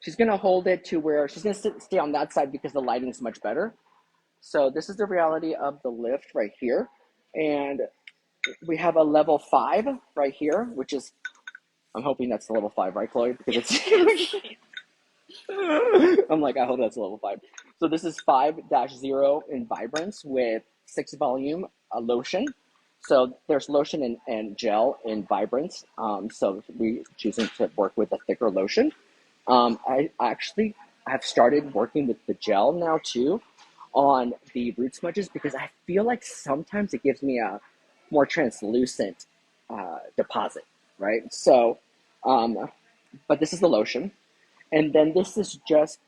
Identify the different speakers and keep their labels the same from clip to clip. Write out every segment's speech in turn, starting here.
Speaker 1: she's gonna hold it to where she's gonna stay on that side because the lighting's much better. So this is the reality of the lift right here. And we have a level 5 right here, which is, I'm hoping that's the level 5, right, Chloe? Because it's, I'm like, I hope that's a level 5. So this is 5-0 in vibrance with 6 volume lotion. So there's lotion and gel in vibrance. So we choosing to work with a thicker lotion. I actually have started working with the gel now too on the root smudges because I feel like sometimes it gives me a more translucent deposit, right? So, but this is the lotion. And then this is just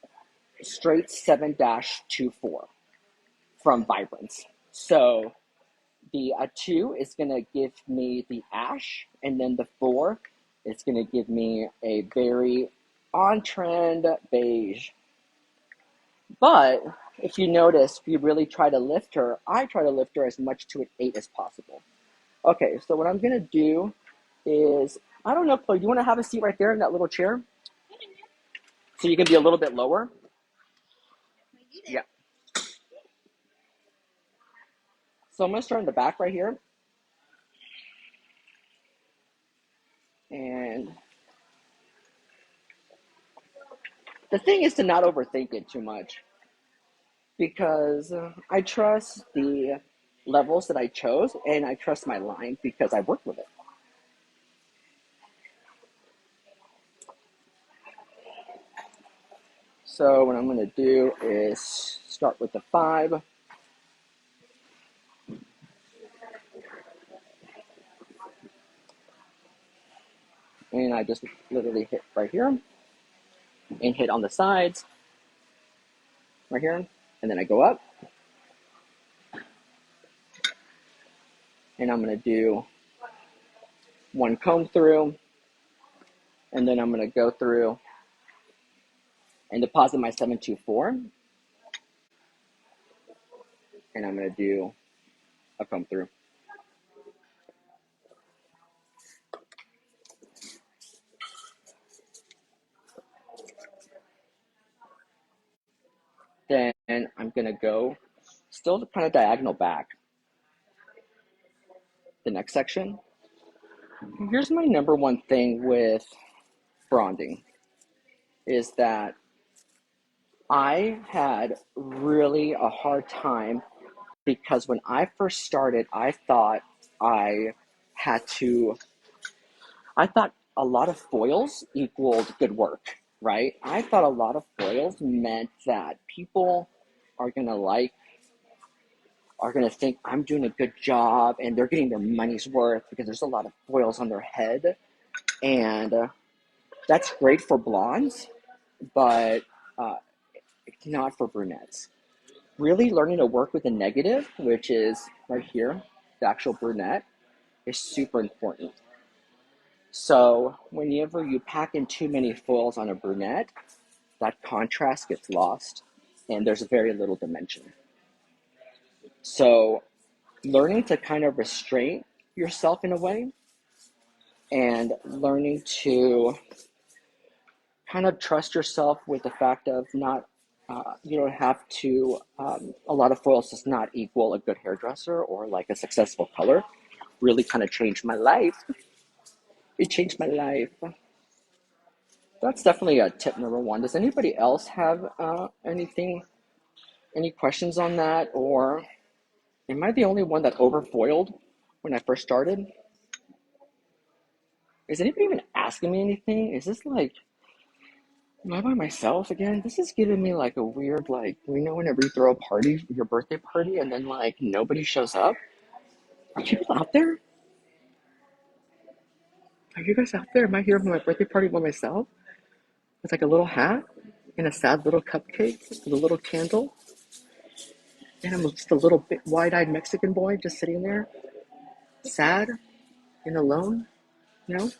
Speaker 1: straight 7-24 from Vibrance. So the 2 is going to give me the ash, and then the 4 is going to give me a very on-trend beige. But if you notice, if you really try to lift her, I try to lift her as much to an 8 as possible. Okay, so what I'm going to do is, I don't know, Chloe, do you want to have a seat right there in that little chair? So you can be a little bit lower? Yeah. So I'm going to start in the back right here. And the thing is to not overthink it too much because I trust the levels that I chose and I trust my line because I worked with it. So what I'm going to do is start with the 5. And I just literally hit right here and hit on the sides right here. And then I go up and I'm going to do 1 comb through. And then I'm going to go through and deposit my 724. And I'm going to do a comb through. Then I'm going to go still kind of diagonal back. The next section. Here's my number one thing with bonding is that I had really a hard time because when I first started, I had to, I thought a lot of foils equaled good work, right? I thought a lot of foils meant that people are going to think I'm doing a good job and they're getting their money's worth because there's a lot of foils on their head. And that's great for blondes, but uh, it's not for brunettes. Really learning to work with the negative, which is right here, the actual brunette, is super important. So whenever you pack in too many foils on a brunette, that contrast gets lost and there's very little dimension. So learning to kind of restrain yourself in a way and learning to kind of trust yourself with the fact of not, you don't have to, a lot of foils does not equal a good hairdresser or like a successful color. Really kind of changed my life. It changed my life. That's definitely a tip number 1. Does anybody else have any questions on that? Or am I the only one that overfoiled when I first started? Is anybody even asking me anything? Is this like, am I by myself again? This is giving me like a weird, like, whenever you throw a party, your birthday party, and then like nobody shows up? Are people out there? Are you guys out there? Am I here for my birthday party by myself? With like a little hat and a sad little cupcake with a little candle. And I'm just a little bit wide-eyed Mexican boy just sitting there, sad and alone. No?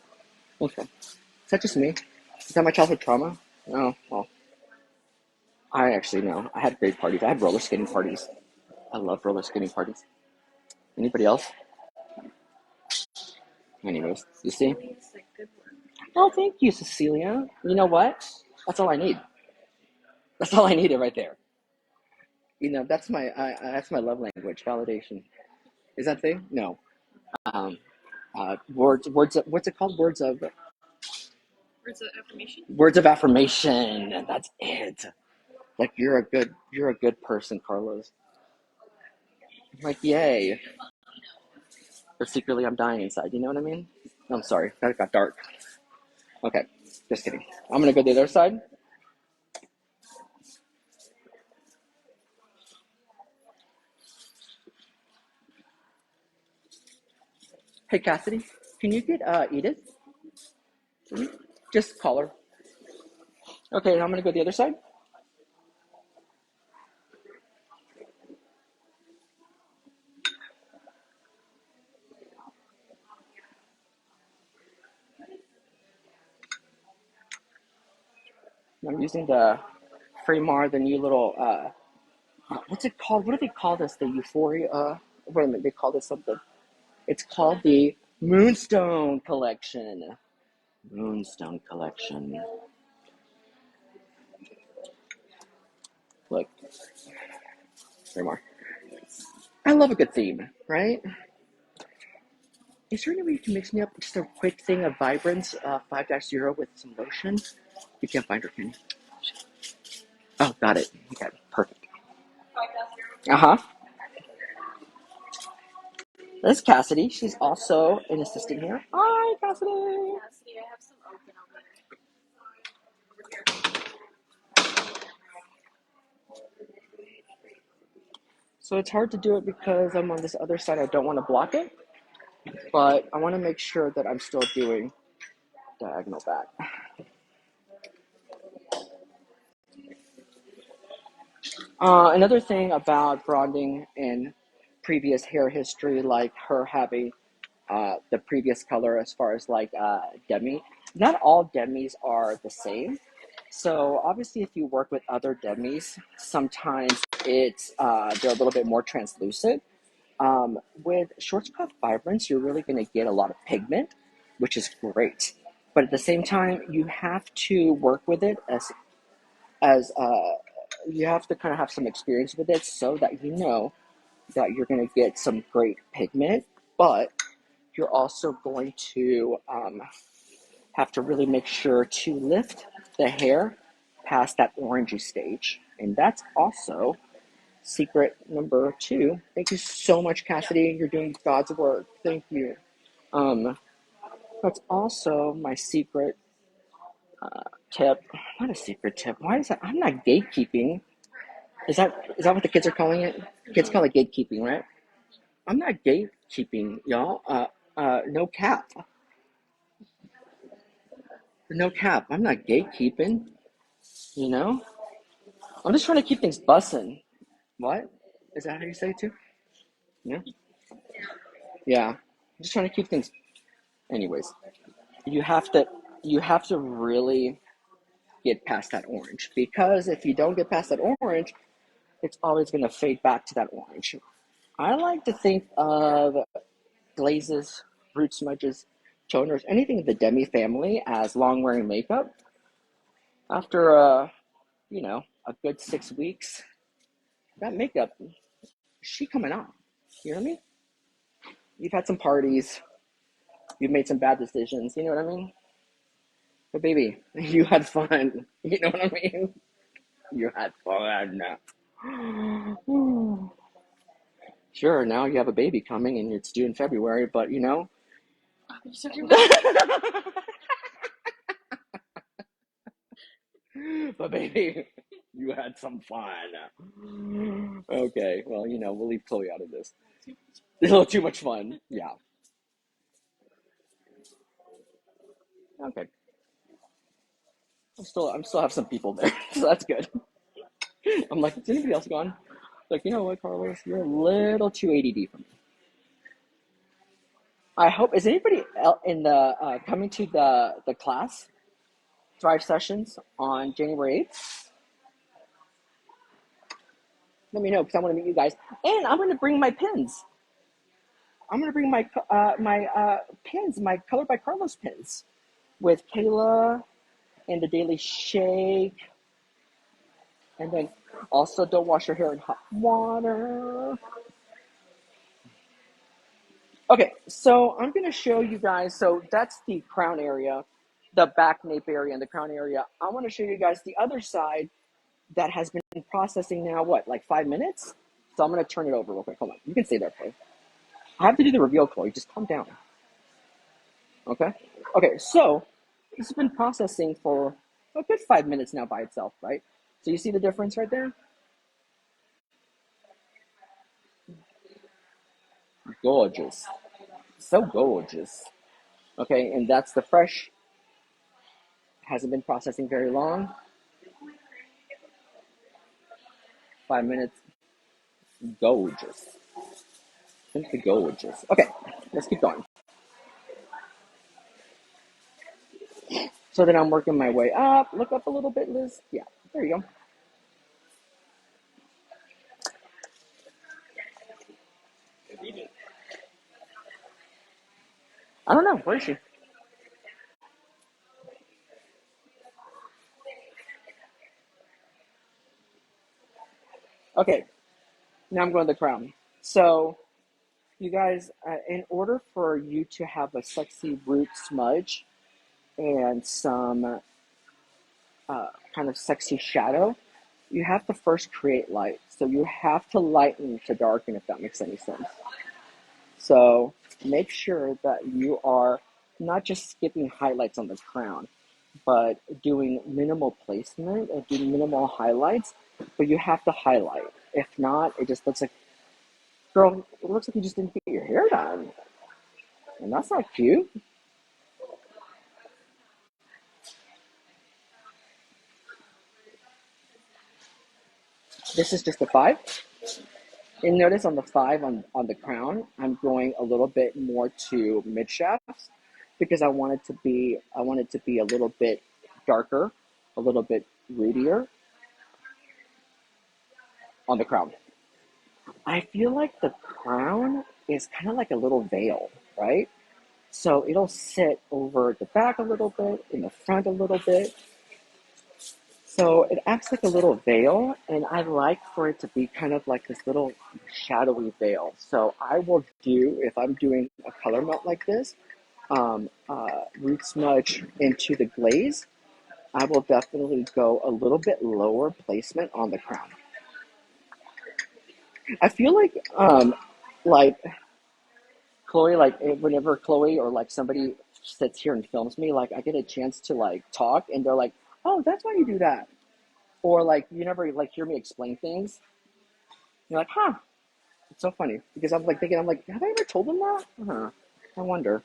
Speaker 1: Okay. Is that just me? Is that my childhood trauma? No. Well, I actually know. I had great parties. I had roller skating parties. I love roller skating parties. Anybody else? Anyways, you see? Oh, thank you, Cecilia. You know what? That's all I need. That's all I needed right there. You know, that's my love language, validation. Is that thing? No. Um, words. What's it called? Words of affirmation. That's it. Like you're a good person, Carlos. Like yay. But secretly, I'm dying inside. You know what I mean? I'm sorry. That got dark. Okay, just kidding. I'm gonna go the other side. Hey Cassidy, can you get Edith? Just call her. Okay, I'm gonna go the other side. I'm using the Fremar, the new little what's it called? What do they call this? The Euphoria. Wait a minute, they call this something. It's called the Moonstone Collection. Moonstone Collection. Look, Fremar. I love a good theme, right? Is there any way you can mix me up just a quick thing of Vibrance 5-0 with some lotion? You can't find her, can you? Oh, got it. Okay, perfect. Uh huh. This is Cassidy. She's also an assistant here. Hi, Cassidy. So it's hard to do it because I'm on this other side. I don't want to block it, but I want to make sure that I'm still doing diagonal back. Another thing about bonding in previous hair history, like her having the previous color as far as like demi, not all demis are the same. So obviously, if you work with other demis, sometimes it's they're a little bit more translucent. With short cut vibrance, you're really going to get a lot of pigment, which is great. But at the same time, you have to work with it as you have to kind of have some experience with it so that you know that you're going to get some great pigment, but you're also going to have to really make sure to lift the hair past that orangey stage. And that's also secret number 2. Thank you so much, Cassidy. You're doing God's work. Thank you. Um, that's also my secret tip. Not a secret tip. Why is that? I'm not gatekeeping. Is that what the kids are calling it? Kids call it gatekeeping, right? I'm not gatekeeping, y'all. No cap. No cap. I'm not gatekeeping. You know, I'm just trying to keep things bussing. What? Is that how you say it too? Yeah. Yeah. I'm just trying to keep things. Anyways, you have to you have to really get past that orange because if you don't get past that orange, it's always going to fade back to that orange. I like to think of glazes, root smudges, toners, anything in the demi family as long wearing makeup. After a good 6 weeks, that makeup she coming off. You know what I mean? You've had some parties, you've made some bad decisions. You know what I mean? But baby, you had fun. You know what I mean? You had fun. Sure, now you have a baby coming and it's due in February, but you know. But baby, you had some fun. Okay, well, we'll leave Chloe out of this. It's a little too much fun. Yeah. Okay. I'm still have some people there, so that's good. I'm like, is anybody else gone? Like, you know what, Carlos, you're a little too ADD for me. I hope is anybody else in the coming to the class Thrive sessions on January 8th? Let me know because I want to meet you guys, and I'm going to bring my pins. I'm going to bring my pins, my Color by Carlos pins with Kayla. and the daily shake. And then also don't wash your hair in hot water. Okay, so I'm going to show you guys. So that's the crown area, the back nape area and the crown area. I want to show you guys the other side that has been processing now, what, like 5 minutes? So I'm going to turn it over real quick. Hold on. You can stay there, Chloe. I have to do the reveal, Chloe. Just calm down. Okay? Okay, so this has been processing for a good 5 minutes now by itself, right? So you see the difference right there? Gorgeous. So gorgeous. Okay, and that's the fresh. Hasn't been processing very long. 5 minutes. Gorgeous. Simply gorgeous. Okay, let's keep going. So then I'm working my way up. Look up a little bit, Liz. Yeah, there you go. I don't know. Where is she? Okay, now I'm going to the crown. So, you guys, in order for you to have a sexy root smudge and some kind of sexy shadow, you have to first create light. So you have to lighten to darken, if that makes any sense. So make sure that you are not just skipping highlights on the crown, but doing minimal placement and doing minimal highlights, but you have to highlight. If not, it just looks like, girl, it looks like you just didn't get your hair done. And that's not cute. This is just a 5. And notice on the 5 on the crown, I'm going a little bit more to mid shafts because I want it to be a little bit darker, a little bit rootier on the crown. I feel like the crown is kind of like a little veil, right? So it'll sit over the back a little bit, in the front a little bit. So it acts like a little veil, and I like for it to be kind of like this little shadowy veil. So I will do, if I'm doing a color melt like this, root smudge into the glaze, I will definitely go a little bit lower placement on the crown. I feel like Chloe, like whenever Chloe or like somebody sits here and films me, like I get a chance to like talk, and they're like, "Oh, that's why you do that," or like you never like hear me explain things. You're like, "Huh." It's so funny because I'm like thinking, I'm like, have I ever told them that? Huh. I wonder.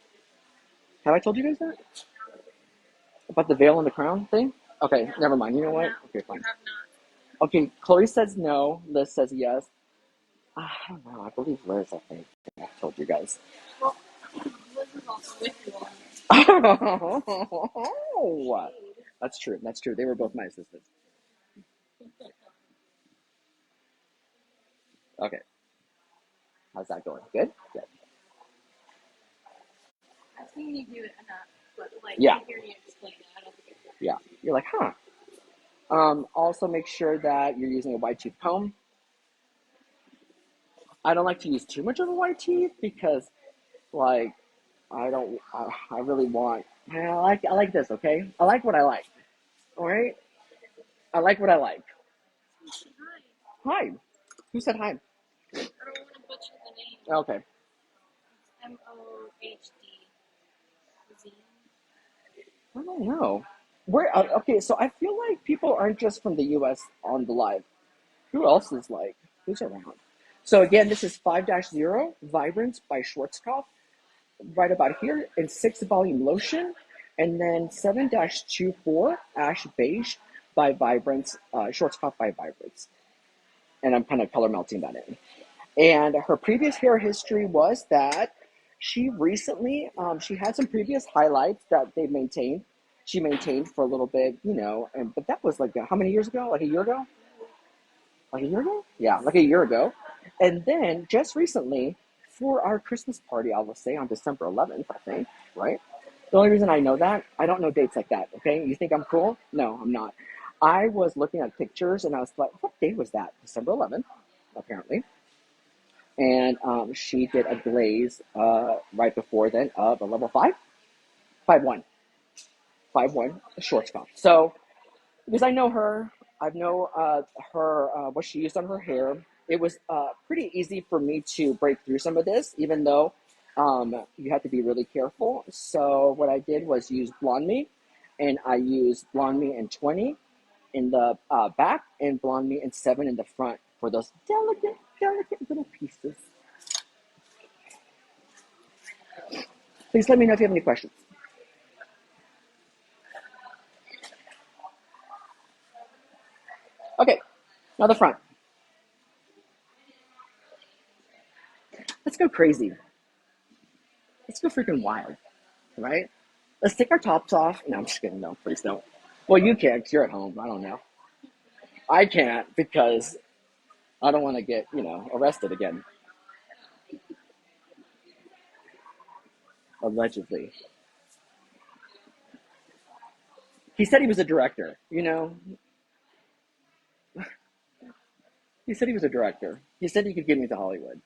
Speaker 1: Have I told you guys that about the veil and the crown thing? Okay, never mind. You know what? Okay, fine. Okay, Chloe says no. Liz says yes. I don't know. I believe Liz. I think I told you guys.
Speaker 2: Well, Liz is also with you all.
Speaker 1: Oh, that's true. That's true. They were both my assistants. Okay, how's that going? Good. Good.
Speaker 2: I've seen you do it enough, but like
Speaker 1: Yeah.
Speaker 2: to hear you explain it, I don't think it's
Speaker 1: Yeah. You're like, huh. Also, make sure that you're using a wide tooth comb. I don't like to use too much of a wide teeth because, like, I don't. I really want. I like this. Okay. I like what I like. All right. I like what I like.
Speaker 2: hi.
Speaker 1: Hi. Who said hi?
Speaker 2: I don't want to butcher the name.
Speaker 1: Okay.
Speaker 2: Mohd.
Speaker 1: I don't know. Where? Okay. So I feel like people aren't just from the U.S. on the live. Who else is like? Who's around? So again, this is 5-0 Vibrance by Schwarzkopf, right about here, and 6 volume lotion, and then 7-24 Ash Beige by Vibrance, Schwarzkopf by Vibrance. And I'm kind of color melting that in. And her previous hair history was that she recently, she had some previous highlights that they maintained. She maintained for a little bit, you know, and but that was like how many years ago? Like a year ago? Like a year ago? Yeah, like a year ago. And then just recently, for our Christmas party, I will say on December 11th, I think, right? The only reason I know that, I don't know dates like that, okay? You think I'm cool? No, I'm not. I was looking at pictures and I was like, what day was that? December 11th, apparently. And she did a glaze right before then of a level 5, 5-1, 5-1 short scuff. So because I know her, I know her what she used on her hair. It was pretty easy for me to break through some of this, even though you have to be really careful. So what I did was use Blonde Me, and I used Blonde Me in 20 in the back and Blonde Me in 7 in the front for those delicate, delicate little pieces. Please let me know if you have any questions. Okay, now the front. Let's go crazy. Let's go freaking wild, right? Let's take our tops off. No, I'm just kidding. No, please don't. Well, you can because you're at home. I don't know. I can't because I don't want to get, arrested again, allegedly. He said he was a director, He said he was a director. He said he could get me to Hollywood.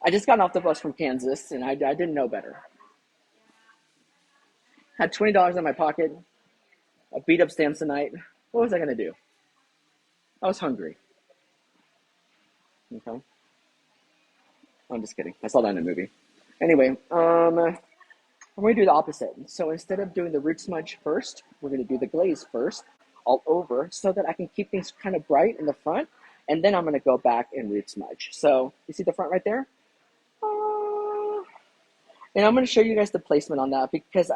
Speaker 1: I just got off the bus from Kansas and I didn't know better. Had $20 in my pocket. I beat up Samsonite. What was I going to do? I was hungry. Okay. I'm just kidding. I saw that in a movie. Anyway, I'm going to do the opposite. So instead of doing the root smudge first, we're going to do the glaze first, all over, so that I can keep things kind of bright in the front. And then I'm going to go back and root smudge. So you see the front right there? And I'm going to show you guys the placement on that because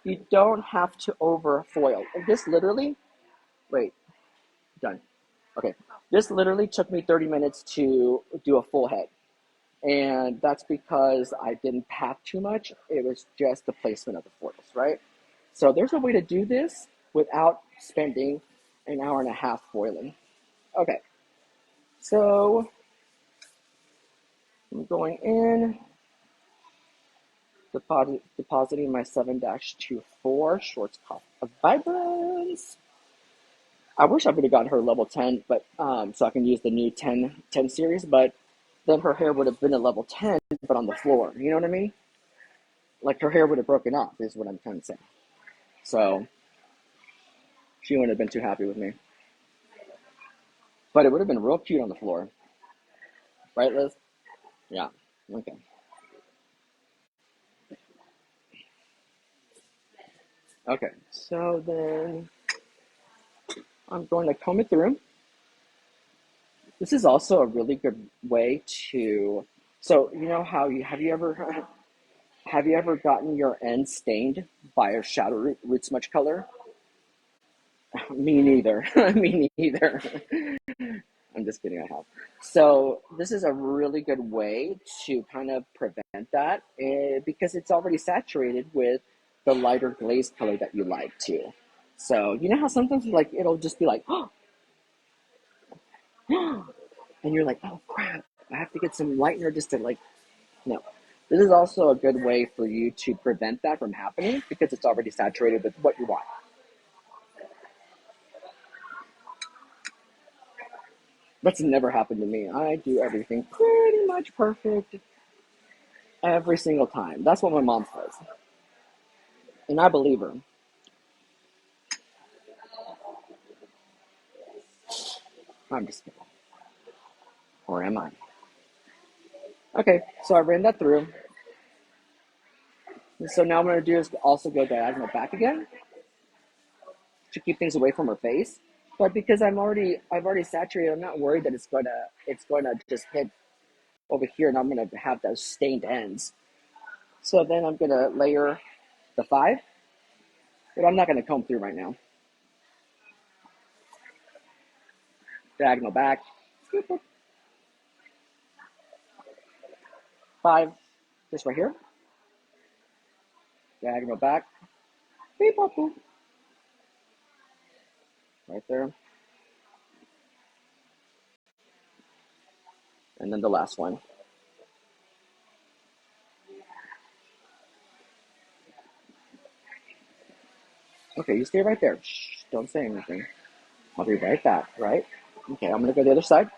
Speaker 1: you don't have to over foil. This literally, wait, done. Okay. This literally took me 30 minutes to do a full head. And that's because I didn't pack too much. It was just the placement of the foils, right? So there's a way to do this without spending an hour and a half foiling. Okay, so I'm going in, depositing my 7-24 shorts cuff of Vibrance. I wish I would have got her level 10, but so I can use the new 10 series, but then her hair would have been a level 10, but on the floor. You know what I mean? Like her hair would have broken off, is what I'm trying to say. So she wouldn't have been too happy with me. But it would have been real cute on the floor. Right, Liz? Yeah. Okay. Okay. So then I'm going to comb it through. This is also a really good way to. So you know how you have you ever gotten your ends stained by a shadow root smudge color? Me neither. Me neither. I'm just kidding, I have. So this is a really good way to kind of prevent that because it's already saturated with the lighter glaze color that you like too. So you know how sometimes like it'll just be like, oh, and you're like, oh crap, I have to get some lightener just to like, no. This is also a good way for you to prevent that from happening because it's already saturated with what you want. That's never happened to me. I do everything pretty much perfect every single time. That's what my mom says. And I believe her. I'm just kidding. Or am I? Okay, so I ran that through. And so now what I'm gonna do is also go diagonal back again to keep things away from her face. But because I've already saturated, I'm not worried that it's gonna just hit over here and I'm gonna have those stained ends. So then I'm gonna layer the 5, but I'm not gonna comb through right now. Diagonal back, 5, just right here. Diagonal back, beep, boop, boop, right there. And then the last one. Okay, you stay right there. Shh, don't say anything. I'll be right back, right? Okay, I'm gonna go the other side.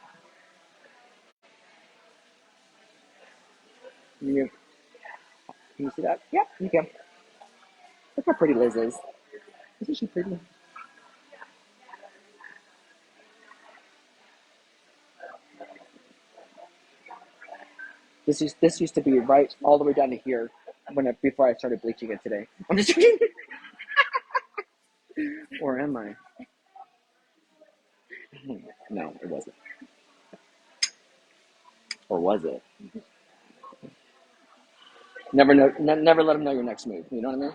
Speaker 1: Can you see that? Yep, you can. Look how pretty Liz is. Isn't she pretty? This used to be right all the way down to here before I started bleaching it today. I'm just kidding. Or am I? No, it wasn't. Or was it? Never know. Never let them know your next move. You know what I mean?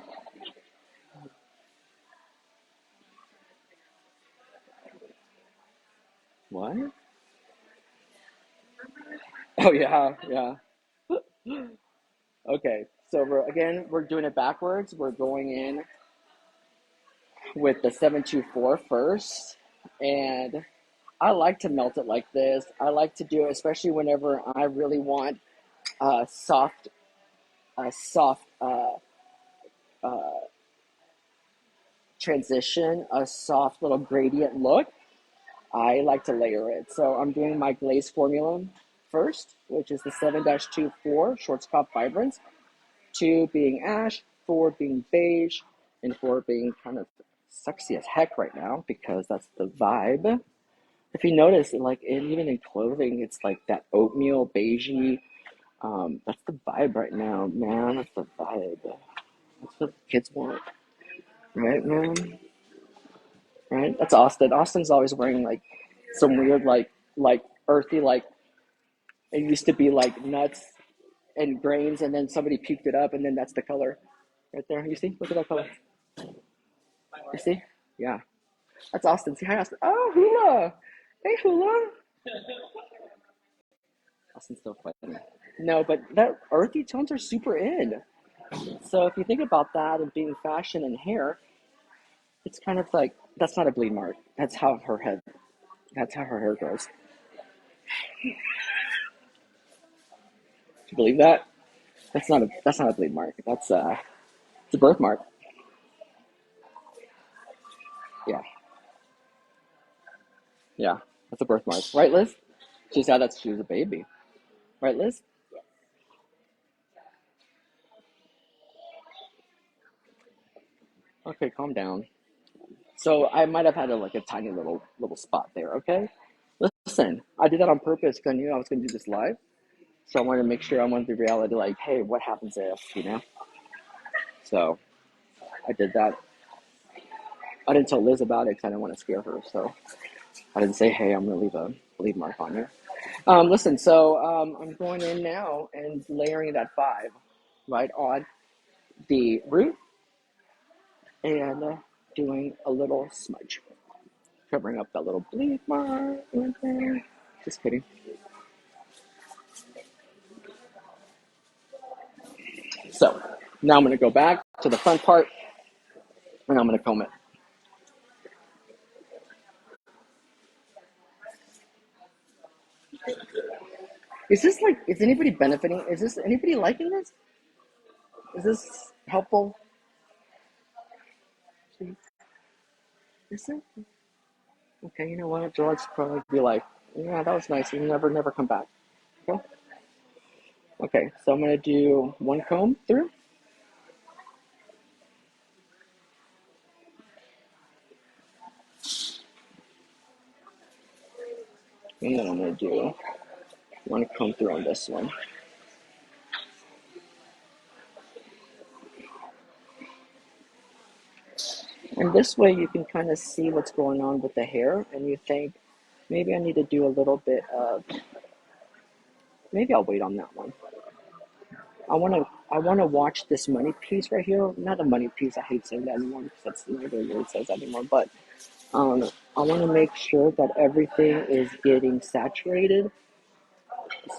Speaker 1: What? Oh yeah, yeah. Okay, so we're doing it backwards. We're going in with the 724 first, and I like to melt it like this. I like to do it, especially whenever I really want a soft transition, a soft little gradient look. I like to layer it. So I'm doing my glaze formula first, which is the 7-24 Shorts Cop Vibrance, 2 being ash, 4 being beige, and 4 being kind of sexy as heck right now because that's the vibe. If you notice, like even in clothing, it's like that oatmeal beigey. That's the vibe right now, man. That's the vibe. That's what the kids want, right, man? Right? That's Austin. Austin's always wearing like some weird, like earthy, like it used to be like nuts and grains, and then somebody puked it up, and then that's the color right there. You see? Look at that color. You see? Yeah, that's Austin. See, hi, Austin. Oh, Hula. Hey, Hula. Austin's so funny. No, but that earthy tones are super in. So if you think about that and being fashion and hair, it's kind of like that's not a bleed mark. That's how her head. That's how her hair grows. Do you believe that? That's not a bleed mark. It's a birthmark. Yeah, yeah, that's a birthmark, right, Liz? She said that she was a baby, right, Liz? Okay, calm down. So I might have had a tiny little spot there. Okay, listen, I did that on purpose because I knew I was going to do this live, so I wanted to make sure I wanted the reality, like, hey, what happens if, you know? So I did that. I didn't tell Liz about it because I didn't want to scare her, so I didn't say, hey, I'm going to leave a bleed mark on you. Listen, so I'm going in now and layering that 5 right on the root and doing a little smudge, covering up that little bleed mark right there. Just kidding. So now I'm going to go back to the front part and I'm going to comb it. Is anybody benefiting? Is this anybody liking this? Is this helpful? Is it? Okay, you know what? George probably be like, yeah, that was nice. You never come back. Okay. Okay, so I'm gonna do one comb through, and then I'm gonna do one comb through on this one. And this way you can kind of see what's going on with the hair, and you think, maybe I need to do a little bit of, maybe I'll wait on that one. I wanna watch this money piece right here. Not a money piece. I hate saying that anymore because that's nobody really says that anymore. But um, I want to make sure that everything is getting saturated.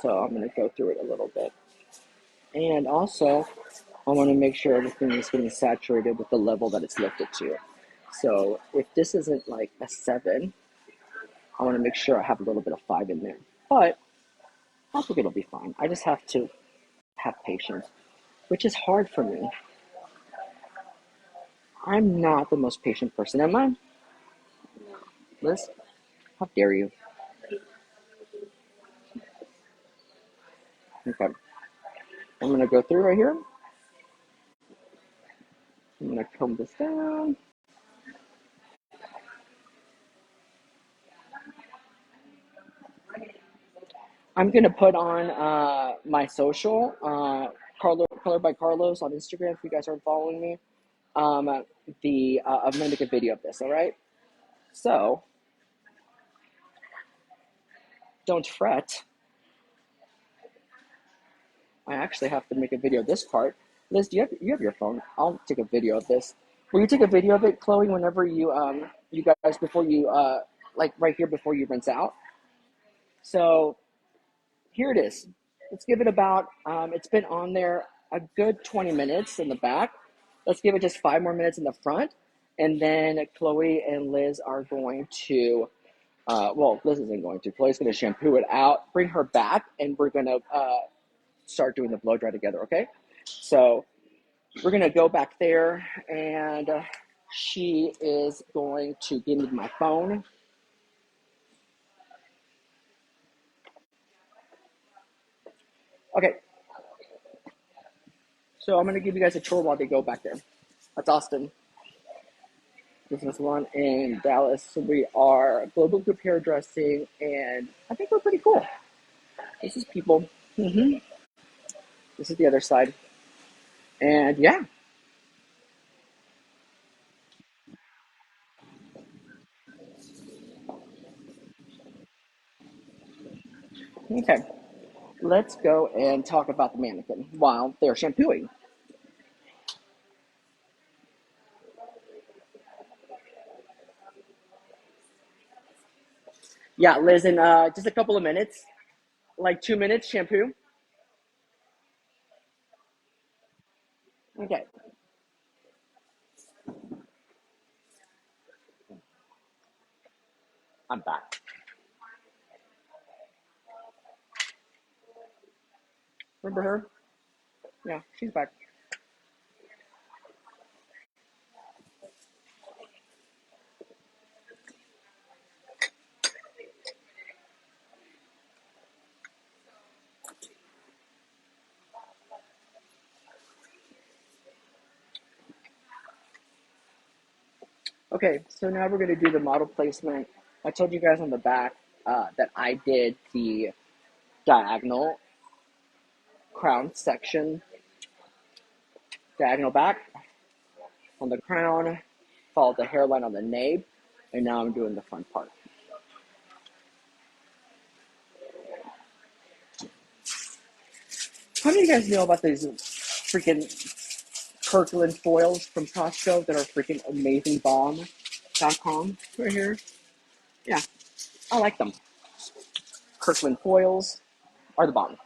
Speaker 1: So I'm gonna go through it a little bit, and also I want to make sure everything is getting saturated with the level that it's lifted to. So if this isn't like a 7, I want to make sure I have a little bit of 5 in there. But I think it'll be fine. I just have to have patience, which is hard for me. I'm not the most patient person, am I?
Speaker 2: No.
Speaker 1: Liz, how dare you? Okay, I'm gonna go through right here. I'm gonna comb this down. I'm gonna put on my social, Color by Carlos on Instagram. If you guys aren't following me, I'm gonna make a video of this. All right. So don't fret. I actually have to make a video of this part. Liz, you have your phone? I'll take a video of this. Will you take a video of it, Chloe? Whenever you guys before you like right here before you rinse out. So here it is. Let's give it about, it's been on there a good 20 minutes in the back. Let's give it just 5 more minutes in the front. And then Chloe and Liz are going to, well, Liz isn't going to. Chloe's going to shampoo it out, bring her back, and we're going to start doing the blow dry together, okay? So we're going to go back there, and she is going to give me my phone. Okay, so I'm going to give you guys a tour while they go back there. That's Austin. Business one in Dallas. So we are Global Group Hairdressing, and I think we're pretty cool. This is people. This is the other side, and yeah. Okay, let's go and talk about the mannequin while they're shampooing. Yeah, Liz, in just a couple of minutes, like 2 minutes, shampoo. Okay, I'm back. Remember her? Yeah, she's back. Okay, so now we're gonna do the model placement. I told you guys on the back that I did the diagonal crown section, diagonal back on the crown, followed the hairline on the nape, and now I'm doing the front part. How many of you guys know about these freaking Kirkland foils from Costco that are freaking amazing bomb.com right here? Yeah, I like them. Kirkland foils are the bomb.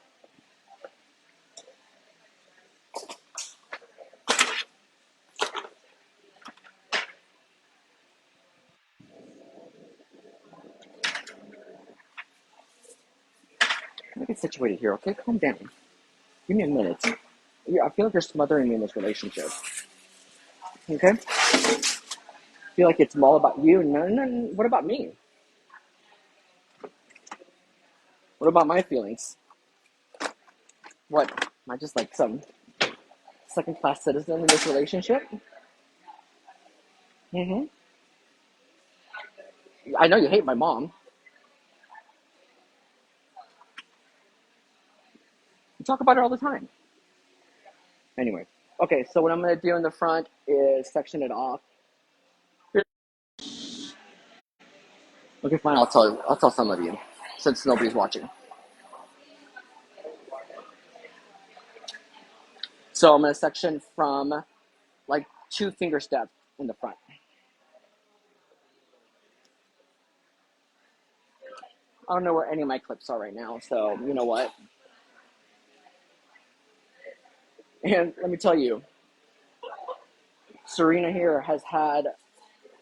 Speaker 1: Let me get situated here, okay? Calm down. Give me a minute. I feel like you're smothering me in this relationship. Okay? I feel like it's all about you. No, no, no. What about me? What about my feelings? What? Am I just like some second class citizen in this relationship? hmm I know you hate my mom. You talk about it all the time. Anyway. Okay, so what I'm going to do in the front is section it off. Okay, fine. I'll tell some of you since nobody's watching. So I'm going to section from like 2 finger steps in the front. I don't know where any of my clips are right now, so you know what? And let me tell you, Serena here has had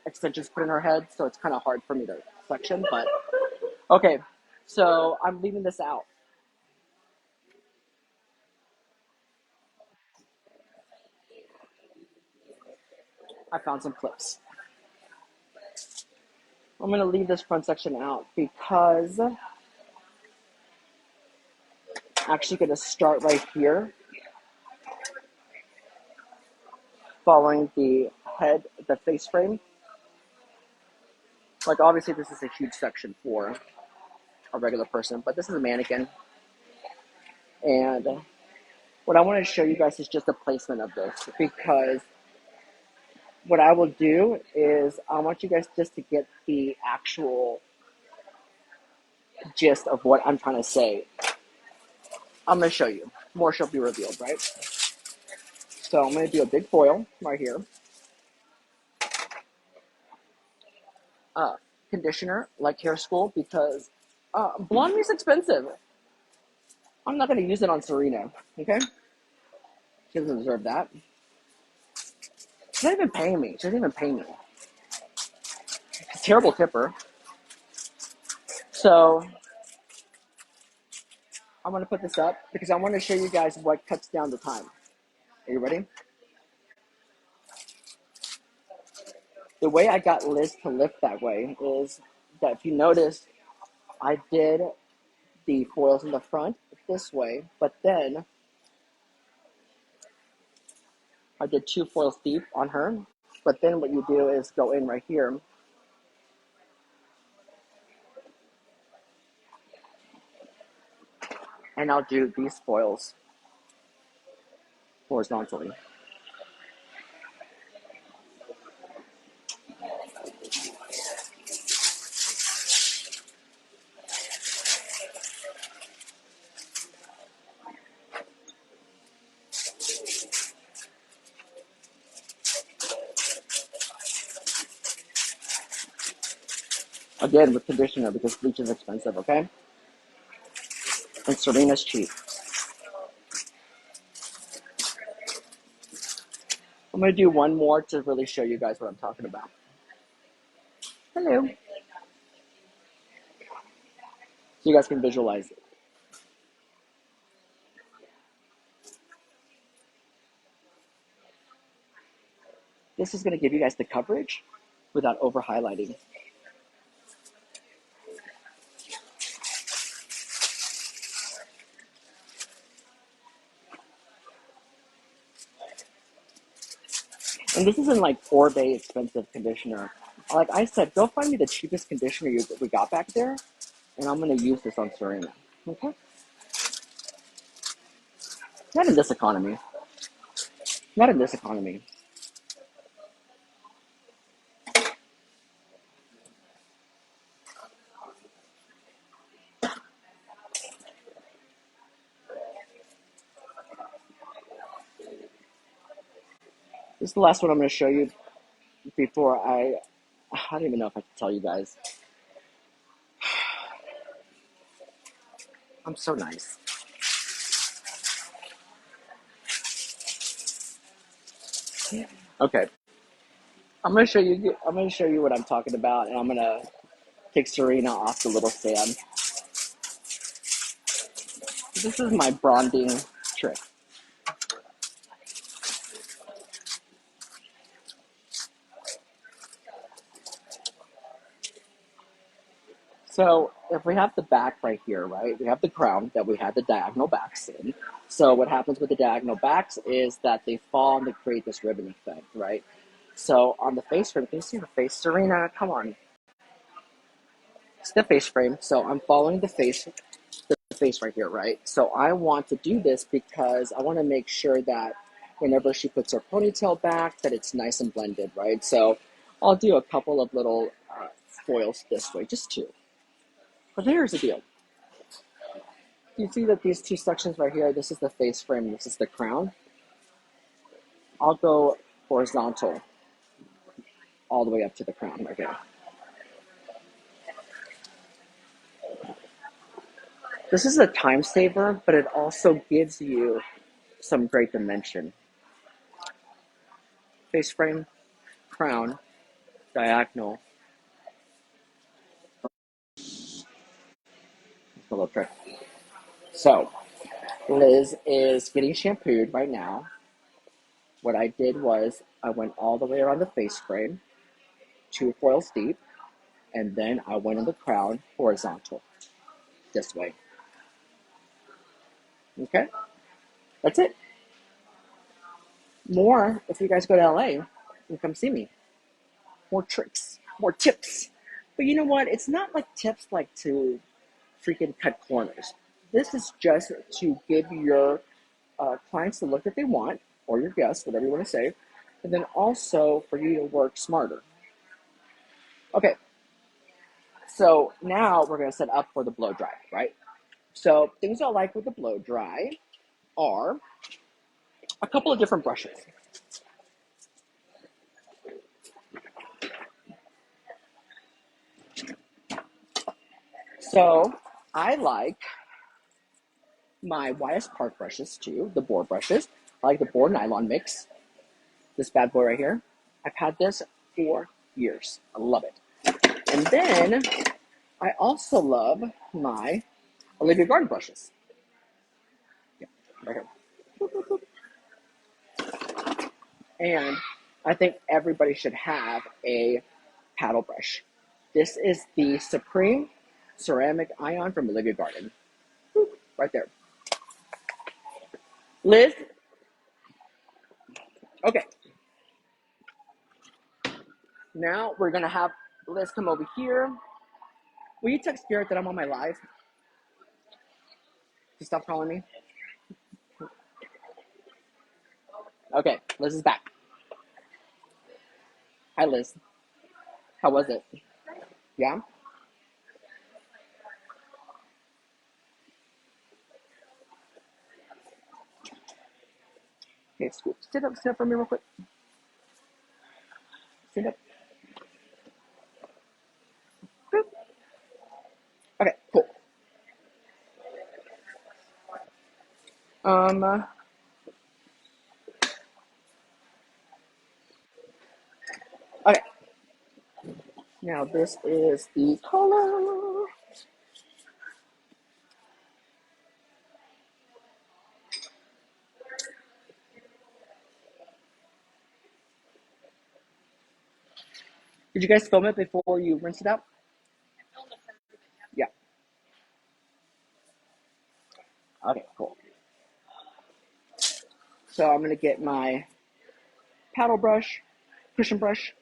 Speaker 1: extensions put in her head, so it's kind of hard for me to section, but okay. So I'm leaving this out. I found some clips. I'm gonna leave this front section out because I'm actually gonna start right here, following the head, the face frame. Like obviously this is a huge section for a regular person, but this is a mannequin. And what I want to show you guys is just the placement of this, because what I will do is I want you guys just to get the actual gist of what I'm trying to say. I'm going to show you. More shall be revealed, right? So I'm going to do a big foil right here. Uh, Conditioner, like Hair School, because blonde is expensive. I'm not going to use it on Serena, okay? She doesn't deserve that. She's not even paying me. She doesn't even pay me. She's a terrible tipper. So I'm going to put this up because I want to show you guys what cuts down the time. Are you ready? The way I got Liz to lift that way is that if you notice, I did the foils in the front this way, but then I did 2 foils deep on her. But then what you do is go in right here and I'll do these foils horizontally. Again, with conditioner because bleach is expensive, okay? And Serena's cheap. I'm going to do one more to really show you guys what I'm talking about. Hello. So you guys can visualize it. This is going to give you guys the coverage without over highlighting. And this isn't like Orbe expensive conditioner. Like I said, go find me the cheapest conditioner we got back there, and I'm going to use this on Serena. Okay? Not in this economy. Not in this economy. This is the last one I'm going to show you before I don't even know if I can tell you guys. I'm so nice. Okay. I'm going to show you what I'm talking about, and I'm going to take Serena off the little stand. This is my bonding trick. So if we have the back right here, right, we have the crown that we had the diagonal backs in. So what happens with the diagonal backs is that they fall and they create this ribbon effect, right? So on the face frame, can you see her face? Serena, come on. It's the face frame. So I'm following the face right here, right? So I want to do this because I want to make sure that whenever she puts her ponytail back, that it's nice and blended, right? So I'll do a couple of little foils this way, just 2. But here's the deal. You see that these 2 sections right here, this is the face frame, this is the crown. I'll go horizontal all the way up to the crown right here. This is a time saver, but it also gives you some great dimension. Face frame, crown, diagonal. A little trick. So, Liz is getting shampooed right now. what I did was I went all the way around the face frame, 2 foils deep, and then I went in the crown horizontal, this way. Okay, that's it. More if you guys go to LA and come see me. More tricks, more tips. But you know what? It's not like tips like to freaking cut corners. This is just to give your clients the look that they want, or your guests, whatever you want to say, and then also for you to work smarter. Okay, so now we're going to set up for the blow dry, right? So things I like with the blow dry are a couple of different brushes. So I like my YS Park brushes too, the boar brushes. I like the boar nylon mix. This bad boy right here. I've had this for years. I love it. And then I also love my Olivia Garden brushes. Yeah, right here. And I think everybody should have a paddle brush. This is the Supreme Ceramic Ion from Olivia Garden. Right there. Liz, okay. Now we're gonna have Liz come over here. Will you text Garrett that I'm on my live? To stop calling me? Okay, Liz is back. Hi, Liz. How was it? Yeah? Okay, Scoop. Stand up for me real quick. Stand up. Boop. Okay, cool. Um, okay. Now this is the color. Did you guys film it before you rinse it out? Yeah. Okay, cool. So I'm gonna get my paddle brush, cushion brush.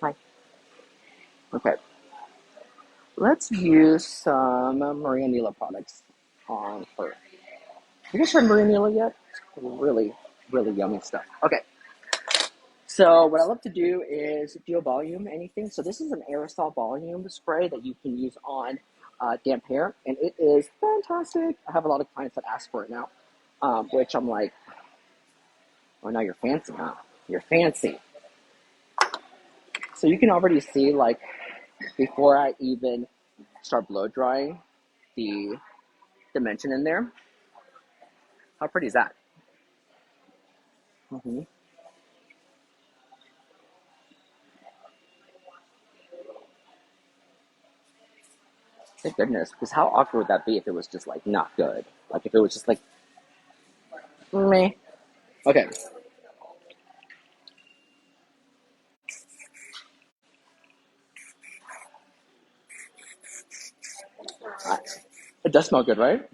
Speaker 1: Hi. Okay. Let's use some Maria Nila products on her. Have you guys tried Maria Nila yet? It's really, really yummy stuff. Okay. So what I love to do is do a volume anything. So this is an aerosol volume spray that you can use on damp hair, and it is fantastic. I have a lot of clients that ask for it now, which I'm like, oh, now you're fancy, huh? You're fancy. So you can already see, like, before I even start blow drying, the dimension in there. How pretty is that? Mm-hmm. Thank goodness, because how awkward would that be if it was just like not good? Like if it was just like meh. Okay, it does smell good, right?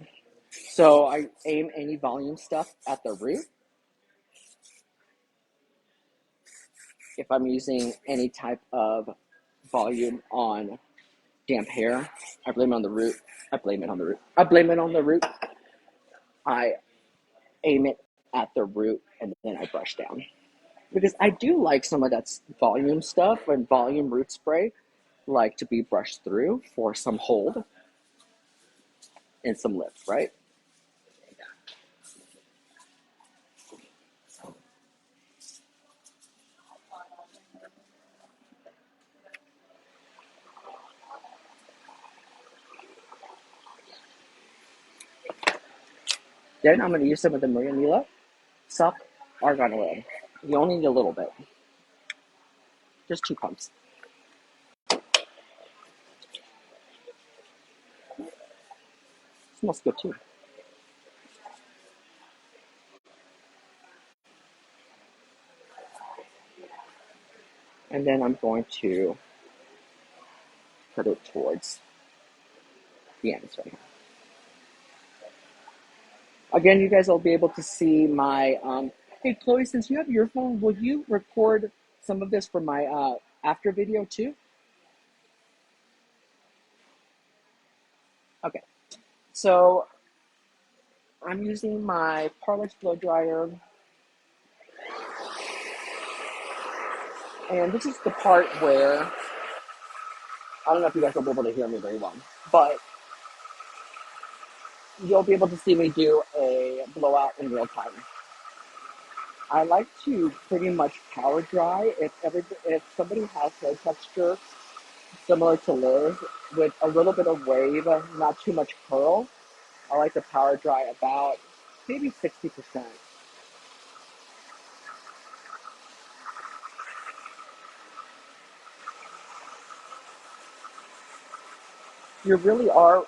Speaker 1: So I aim any volume stuff at the root. If I'm using any type of volume on damp hair, I blame it on the root. I blame it on the root. I blame it on the root. I aim it at the root and then I brush down. Because I do like some of that volume stuff and volume root spray, like to be brushed through for some hold and some lift, right? Then I'm gonna use some of the Marianela soft argan oil. You only need a little bit, just 2 pumps. Smells good too. And then I'm going to put it towards the ends right here. Again, you guys will be able to see my. Hey, Chloe, since you have your phone, will you record some of this for my after video too? Okay. So I'm using my Parlux blow dryer, and this is the part where I don't know if you guys will be able to hear me very well, but you'll be able to see me do a blowout in real time. I like to pretty much power dry. If somebody has hair texture similar to Liz with a little bit of wave, not too much curl, I like to power dry about maybe 60%. You really are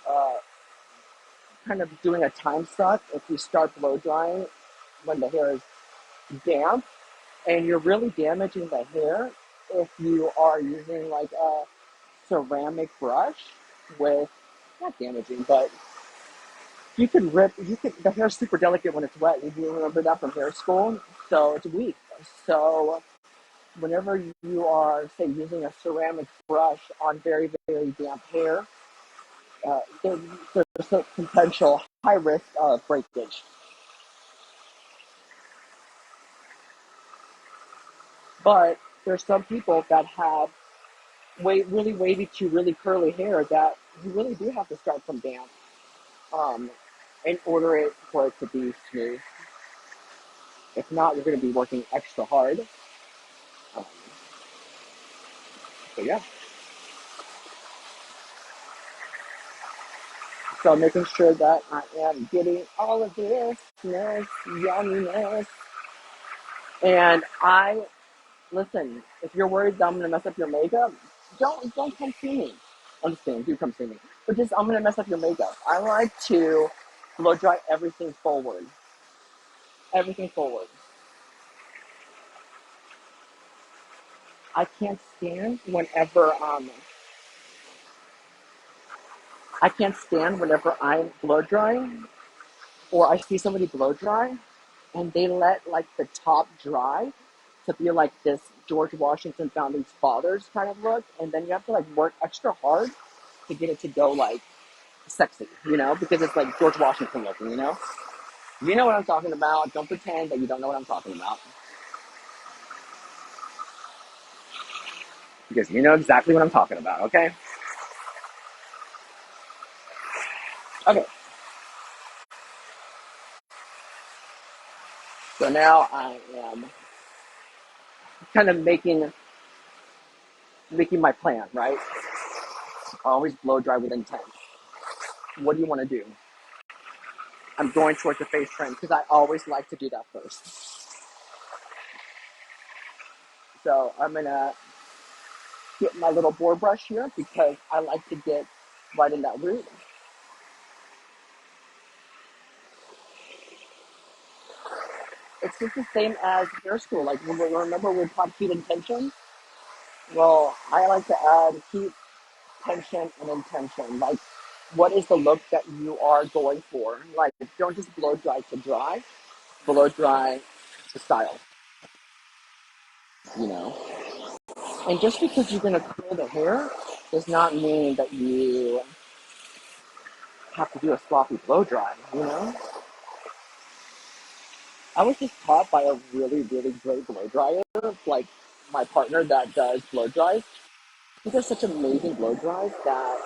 Speaker 1: kind of doing a time suck if you start blow drying when the hair is damp, and you're really damaging the hair if you are using like a ceramic brush with, not damaging, but the hair's super delicate when it's wet. You remember that from hair school? So it's weak. So whenever you are, say, using a ceramic brush on very, very damp hair, there's a potential high risk of breakage. But there's some people that have really wavy to really curly hair that you really do have to start from damp um, in order for it to be smooth. If not, you're going to be working extra hard. Um, so yeah. So making sure that I am getting all of this yumminess. And listen, if you're worried that I'm gonna mess up your makeup, don't come see me. I'm just kidding, do come see me. But just I'm gonna mess up your makeup. I like to blow dry everything forward. Everything forward. I can't stand whenever I'm blow drying or I see somebody blow dry and they let like the top dry to be like this George Washington founding fathers kind of look, and then you have to like work extra hard to get it to go like sexy, because it's like George Washington looking, You know what I'm talking about. Don't pretend that you don't know what I'm talking about. Because you know exactly what I'm talking about, okay? Okay, so now I am kind of making my plan, right? I always blow dry with intent. What do you want to do? I'm going towards the face trend because I always like to do that first. So I'm gonna get my little board brush here because I like to get right in that root. It's just the same as hair school. Like remember we taught heat and tension? Well, I like to add heat, tension, and intention. Like, what is the look that you are going for? Like, don't just blow dry to dry, blow dry to style, you know? And just because you're gonna curl the hair does not mean that you have to do a sloppy blow dry? I was just taught by a really, really great blow dryer, like my partner that does blow dries. He does such amazing blow dries that,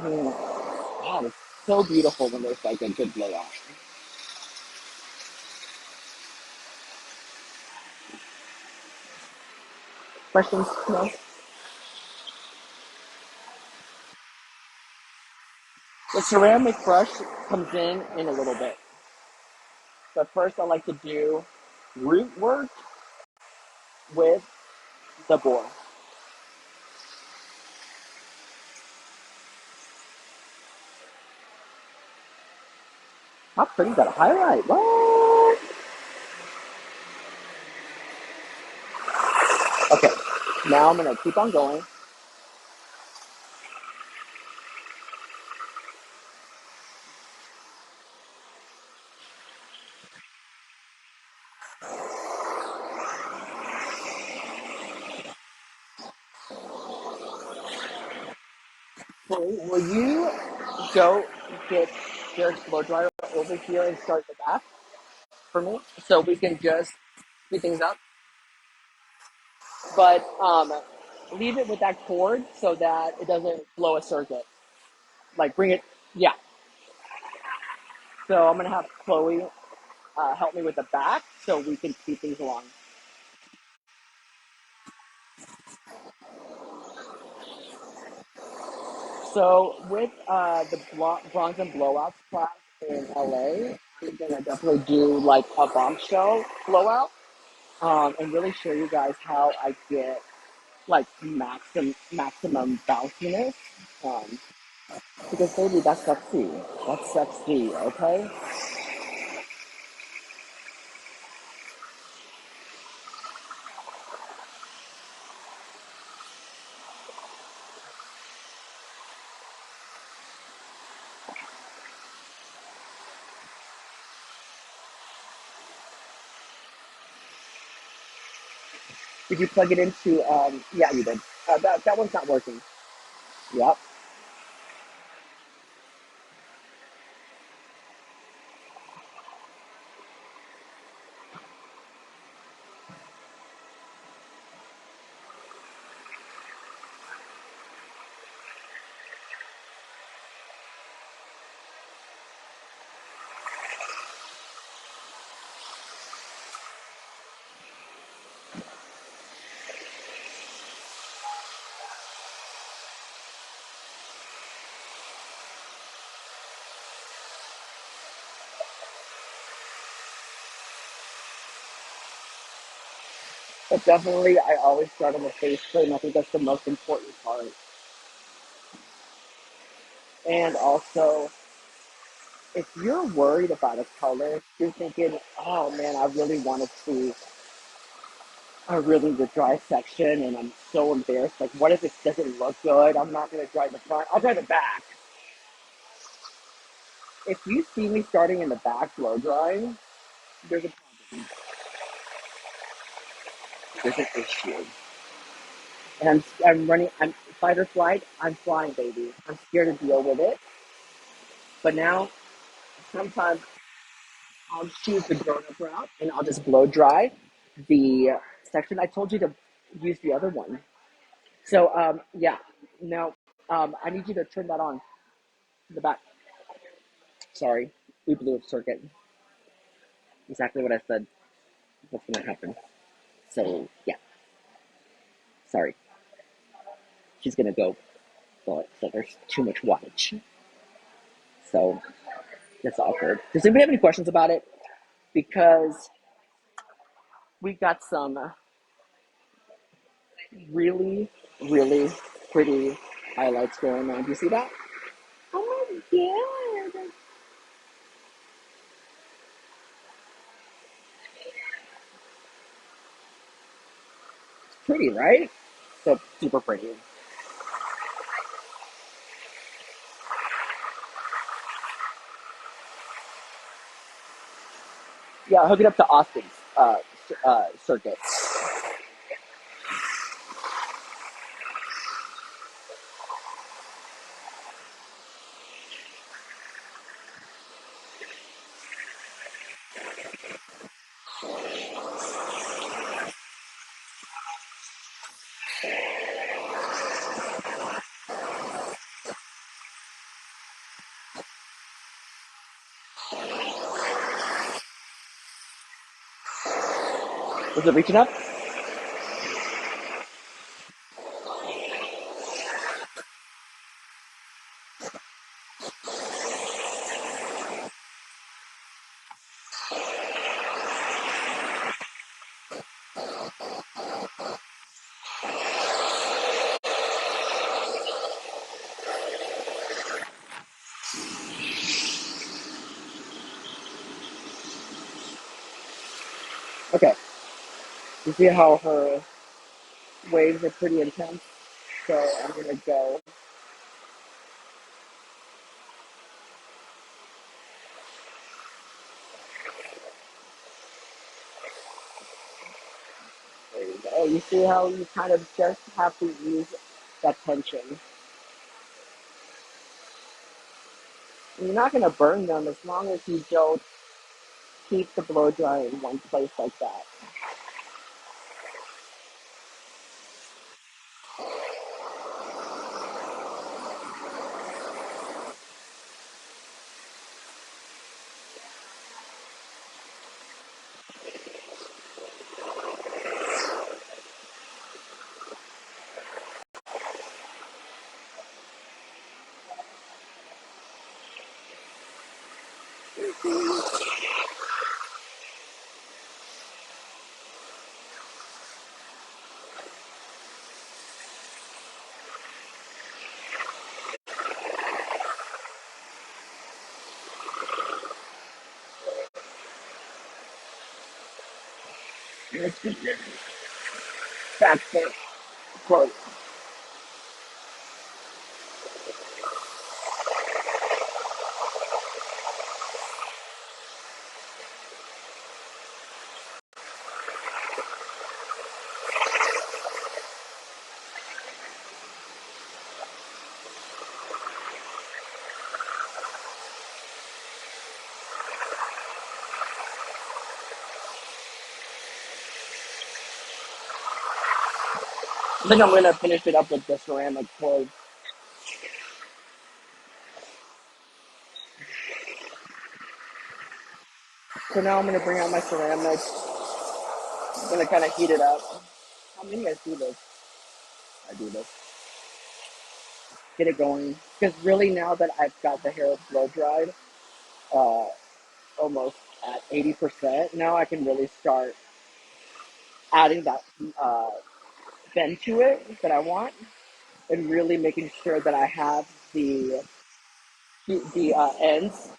Speaker 1: God, it's so beautiful when there's like a good blowout. Questions? No? The ceramic brush comes in a little bit. But first I like to do root work with the boar. How pretty is that highlight? What? Okay, now I'm gonna keep on going. Chloe, will you go get Derek's blow dryer over here and start the bath for me so we can just speed things up? But leave it with that cord so that it doesn't blow a circuit. Like bring it, yeah. So I'm gonna have Chloe help me with the back so we can speed things along. So with the bronze and blowouts class in LA, I'm gonna definitely do like a bombshell blowout and really show you guys how I get like maximum bounciness. Um, because baby, that's sexy. That's sexy, okay? Did you plug it into? Yeah, you did. That one's not working. Yep. But definitely, I always start on the face cream. I think that's the most important part. And also, if you're worried about a color, you're thinking, oh man, I really the dry section and I'm so embarrassed. Like, what if it doesn't look good? I'm not going to dry the front. I'll dry the back. If you see me starting in the back blow drying, there's a problem. There's an issue. And I'm running, I'm fight or flight, I'm flying, baby. I'm scared to deal with it. But now, sometimes I'll choose the grown up route and I'll just blow dry the section. I told you to use the other one. So, yeah. Now, I need you to turn that on the back. Sorry, we blew a circuit. Exactly what I said. What's gonna happen? So, yeah. Sorry, she's gonna go. But so there's too much wattage. So that's awkward. Does anybody have any questions about it? Because we got some really, really pretty highlights going on. Do you see that? Oh my god. Pretty, right? So super pretty. Yeah, hook it up to Austin's circuit. Was it reaching up? Okay, you see how her waves are pretty intense? So I'm gonna go. There you go. You see how you kind of just have to use that tension. And you're not gonna burn them as long as you don't keep the blow dry in one place like that. Let's get this back there. Close. I think I'm gonna finish it up with the ceramic clothes. So now I'm gonna bring out my ceramic. I'm gonna kind of heat it up. How many guys do this? I do this. Get it going. Because really now that I've got the hair blow dried, uh, almost at 80%, now I can really start adding that uh, bend to it that I want, and really making sure that I have the ends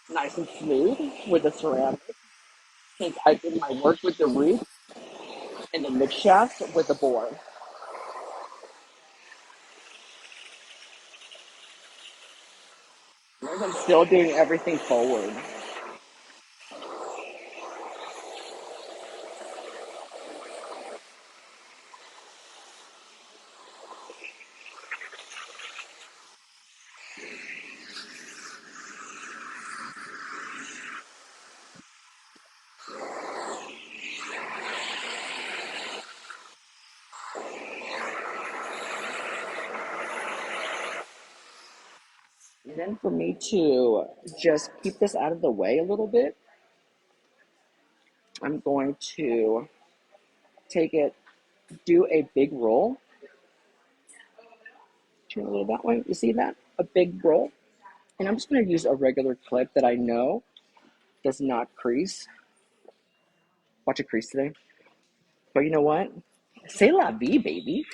Speaker 1: nice and smooth with the ceramic. Since I did my work with the root and the mid shaft with the board. I'm still doing everything forward. And then for me to just keep this out of the way a little bit, I'm going to take it, do a big roll. Turn a little that way. You see that? A big roll. And I'm just going to use a regular clip that I know does not crease. Watch it crease today. But you know what? C'est la vie, baby.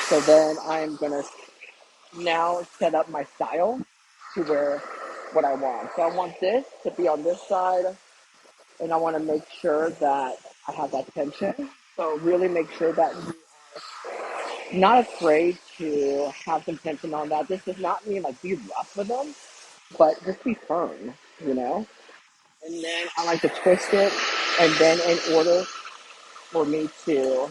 Speaker 1: So then I'm going to now set up my style to where what I want. So I want this to be on this side, and I want to make sure that I have that tension. So really make sure that you're not afraid to have some tension on that. This does not mean like be rough with them, but just be firm, you know? And then I like to twist it, and then in order for me to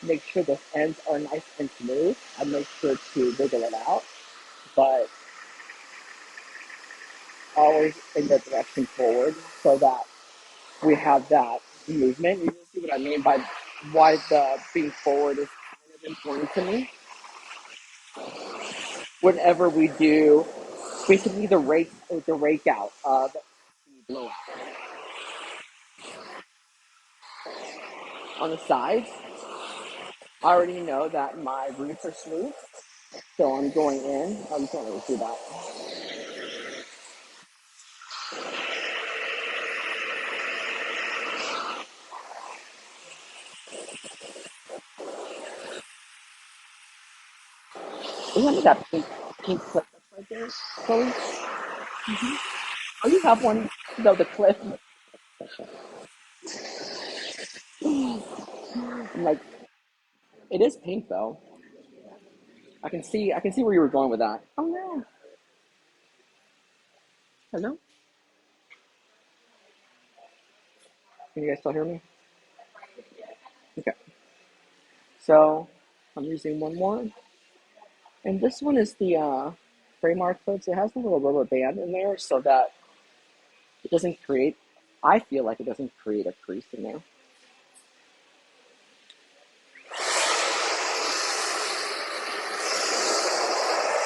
Speaker 1: make sure the ends are nice and smooth, I make sure to wiggle it out, but always in the direction forward so that we have that movement. You see what I mean by why the being forward is kind of important to me. Whenever we do basically the rake out of the blowout on the sides, I already know that my roots are smooth, so I'm going in. I'm can't really see that. Remember that pink clip that's right there, Chloe? Oh, you have one. No, the clip. I'm like, it is pink though. I can see where you were going with that. Oh no. Hello? Can you guys still hear me? Okay. So I'm using one more. And this one is the frame art clips. It has a little rubber band in there so that it doesn't create, I feel like it doesn't create a crease in there.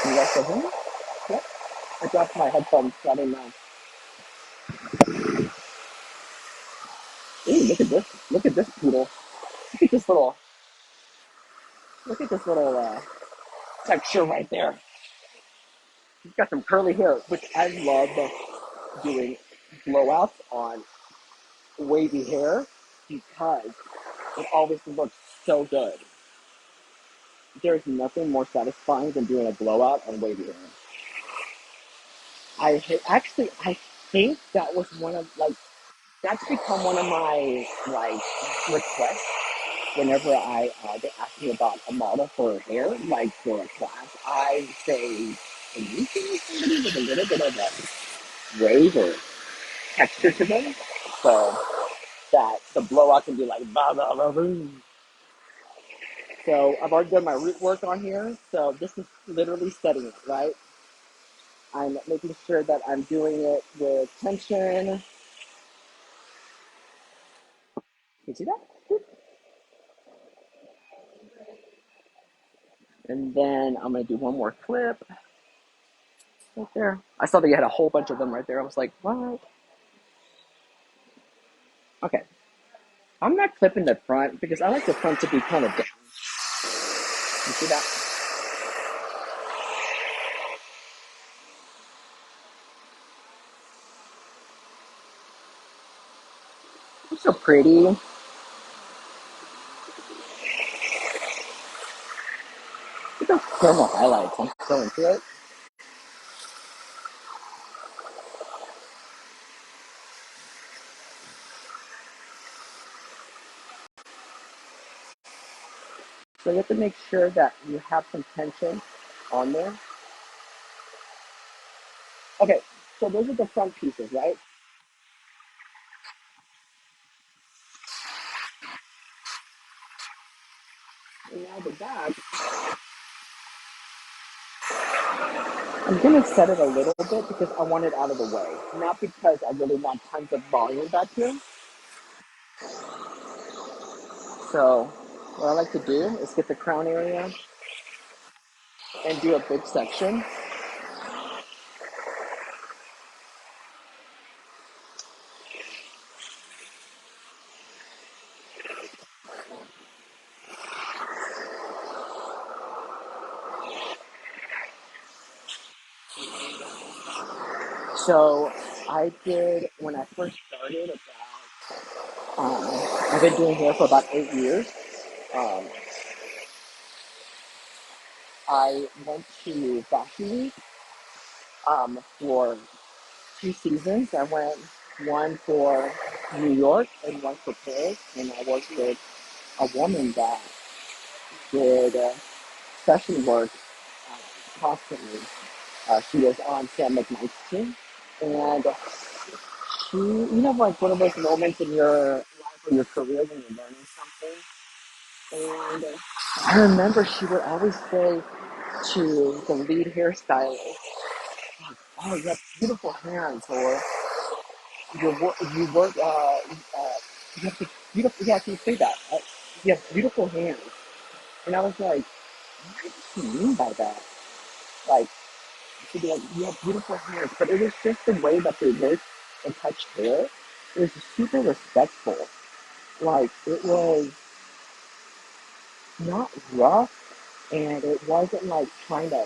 Speaker 1: Can you guys still hear me? Yep. I dropped my headphones, so I didn't know. Ooh, look at this. Look at this poodle. Look at this little, look at this little texture right there. He's got some curly hair, which I love doing blowouts on wavy hair because it always looks so good. There's nothing more satisfying than doing a blowout on wavy hair. Actually, I think that was one of like that's become one of my like requests whenever I they ask me about a model for hair, like for a class. I say, can you give me somebody with a little bit of a wave or texture to them, so that the blowout can be like blah blah blah boom. So I've already done my root work on here. So this is literally setting it, right? I'm making sure that I'm doing it with tension. You see that? And then I'm gonna do one more clip right there. I saw that you had a whole bunch of them right there. I was like, what? Okay. I'm not clipping the front because I like the front to be kind of down. You see that? It's so pretty. Look at those caramel highlights. I'm so into it. So you have to make sure that you have some tension on there. Okay, so those are the front pieces, right? And now the back, I'm gonna set it a little bit because I want it out of the way. Not because I really want tons of volume back here. So what I like to do is get the crown area and do a big section. So I did when I first started I've been doing hair for about 8 years. Um, I went to Fashion Week for 2 seasons. I went one for New York and one for Paris, and I worked with a woman that did session work constantly. She was on Sam McKnight's team, and like one of those moments in your life or your career when you're learning something. And I remember she would always say to the lead hairstylist, "Oh, you have beautiful hands," or you work, you have beautiful." Yeah, she would say that. You have beautiful hands, and I was like, "What does she mean by that?" Like, she'd be like, "You have beautiful hands," but it was just the way that they worked and touched hair. It was super respectful. Like, it was not rough, and it wasn't like trying to.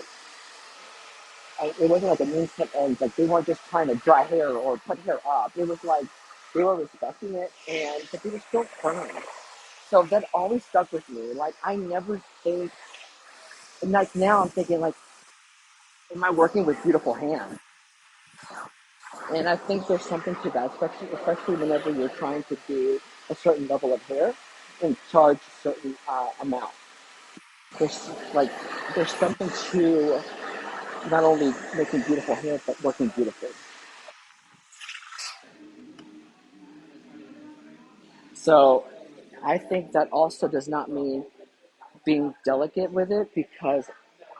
Speaker 1: It wasn't like a means to ends. Like they weren't just trying to dry hair or put hair up. It was like they were respecting it, and but they were still firm. So that always stuck with me. Like I never think, and like now I'm thinking like, am I working with beautiful hands? And I think there's something to that, especially whenever you're trying to do a certain level of hair and charge a certain amount. There's like there's something to not only making beautiful hair but working beautifully. So I think that also does not mean being delicate with it, because